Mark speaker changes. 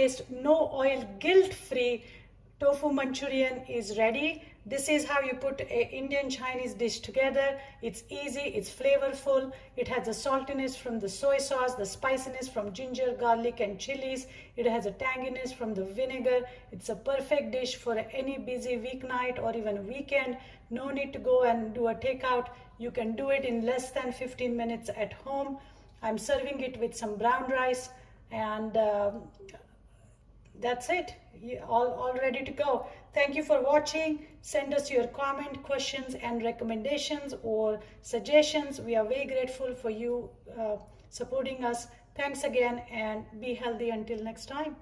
Speaker 1: plant-based, no oil, guilt-free tofu Manchurian is ready. This is how you put an Indian Chinese dish together. It's easy, it's flavorful. It has the saltiness from the soy sauce, the spiciness from ginger, garlic, and chilies. It has a tanginess from the vinegar. It's a perfect dish for any busy weeknight or even weekend. No need to go and do a takeout. You can do it in less than 15 minutes at home. I'm serving it with some brown rice, and that's it. All ready to go. Thank you for watching. Send us your comment, questions, and recommendations or suggestions. We are very grateful for you supporting us. Thanks again, and be healthy until next time.